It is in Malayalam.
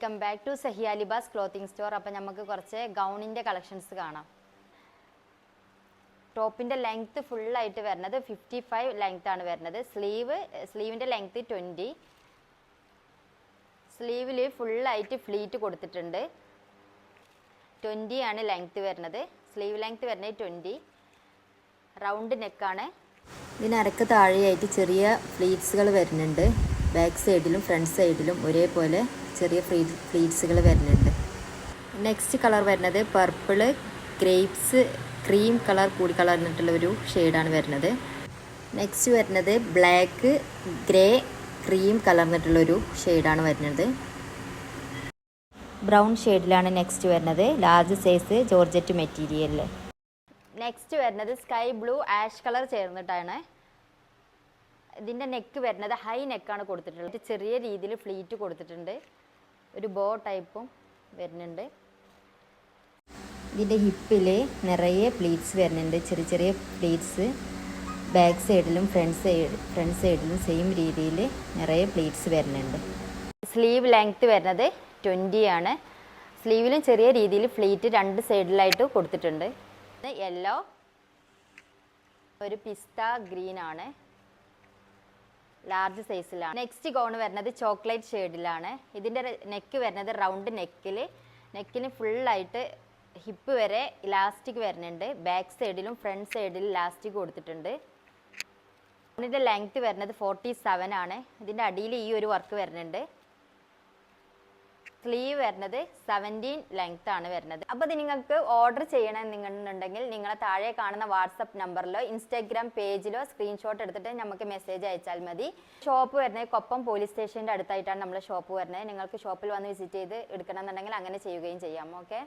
Welcome back to Sahiya Libas clothing store. അപ്പം നമുക്ക് കുറച്ച് ഗൗണിൻ്റെ കളക്ഷൻസ് കാണാം. ടോപ്പിൻ്റെ ലെങ്ത്ത് ഫുള്ളായിട്ട് വരുന്നത് 55 ലെങ്ത് ആണ് വരുന്നത്. സ്ലീവിൻ്റെ ലെങ്ത്ത് 20. സ്ലീവിൽ ഫുള്ളായിട്ട് ഫ്ലീറ്റ് കൊടുത്തിട്ടുണ്ട്. 20 ആണ് ലെങ്ത്ത് വരുന്നത്. സ്ലീവ് ലെങ്ത്ത് വരുന്നത് 20. റൗണ്ട് നെക്കാണ്. ഇതിനരക്ക് താഴെയായിട്ട് ചെറിയ ഫ്ലീറ്റ്സുകൾ വരുന്നുണ്ട്. ബാക്ക് സൈഡിലും ഫ്രണ്ട് സൈഡിലും ഒരേപോലെ ചെറിയ ഫ്ലീറ്റ്സുകൾ വരുന്നുണ്ട്. നെക്സ്റ്റ് കളർ വരുന്നത് പർപ്പിള് ഗ്രേപ്സ് ക്രീം കളർ കൂടി കളർന്നിട്ടുള്ള ഒരു ഷെയ്ഡാണ് വരുന്നത്. നെക്സ്റ്റ് വരുന്നത് ബ്ലാക്ക് ഗ്രേ ക്രീം കലർന്നിട്ടുള്ളൊരു ഷെയ്ഡാണ് വരുന്നത്. ബ്രൗൺ ഷെയ്ഡിലാണ് നെക്സ്റ്റ് വരുന്നത്. ലാർജ് സൈസ് ജോർജറ്റ് മെറ്റീരിയലിൽ. നെക്സ്റ്റ് വരുന്നത് സ്കൈ ബ്ലൂ ആഷ് കളർ ചേർന്നിട്ടാണ്. ഇതിൻ്റെ നെക്ക് വരുന്നത് ഹൈ നെക്കാണ് കൊടുത്തിട്ടുള്ളത്. ചെറിയ രീതിയിൽ ഫ്ലീറ്റ് കൊടുത്തിട്ടുണ്ട്. ഒരു ബോ ടൈപ്പും വരുന്നുണ്ട്. ഇതിൻ്റെ ഹിപ്പിൽ നിറയെ പ്ലീറ്റ്സ് വരുന്നുണ്ട്. ചെറിയ ചെറിയ പ്ലീറ്റ്സ് ബാക്ക് സൈഡിലും ഫ്രണ്ട് സൈഡിലും സെയിം രീതിയിൽ നിറയെ പ്ലീറ്റ്സ് വരുന്നുണ്ട്. സ്ലീവ് ലെങ്ത്ത് വരുന്നത് 20 ആണ്. സ്ലീവിലും ചെറിയ രീതിയിൽ ഫ്ലീറ്റ് രണ്ട് സൈഡിലായിട്ട് കൊടുത്തിട്ടുണ്ട്. യെല്ലോ, ഒരു പിസ്ത ഗ്രീൻ ആണ്. ലാർജ് സൈസിലാണ്. നെക്സ്റ്റ് ഗൗൺ വരുന്നത് ചോക്ലേറ്റ് ഷെയ്ഡിലാണ്. ഇതിൻ്റെ നെക്ക് വരുന്നത് റൗണ്ട് നെക്കിന് ഫുള്ളായിട്ട് ഹിപ്പ് വരെ ഇലാസ്റ്റിക് വരുന്നുണ്ട്. ബാക്ക് സൈഡിലും ഫ്രണ്ട് സൈഡിലും ഇലാസ്റ്റിക് കൊടുത്തിട്ടുണ്ട്. ഇതിൻ്റെ ലെങ്ത്ത് വരുന്നത് 47 ആണ്. ഇതിൻ്റെ അടിയിൽ ഈ ഒരു വർക്ക് വരുന്നുണ്ട്. സ്ലീവ് വരുന്നത് 17 ലെങ്ത് ആണ് വരുന്നത്. അപ്പോൾ ഇത് നിങ്ങൾക്ക് ഓർഡർ ചെയ്യണമെന്നുണ്ടെങ്കിൽ നിങ്ങളെ താഴെ കാണുന്ന വാട്സപ്പ് നമ്പറിലോ ഇൻസ്റ്റാഗ്രാം പേജിലോ സ്ക്രീൻഷോട്ട് എടുത്തിട്ട് നമുക്ക് മെസ്സേജ് അയച്ചാൽ മതി. ഷോപ്പ് വരുന്നത് കൊപ്പം പോലീസ് സ്റ്റേഷൻ്റെ അടുത്തായിട്ടാണ് നമ്മുടെ ഷോപ്പ് വരുന്നത്. നിങ്ങൾക്ക് ഷോപ്പിൽ വന്ന് വിസിറ്റ് ചെയ്ത് എടുക്കണമെന്നുണ്ടെങ്കിൽ അങ്ങനെ ചെയ്യുകയും ചെയ്യാം. ഓക്കെ.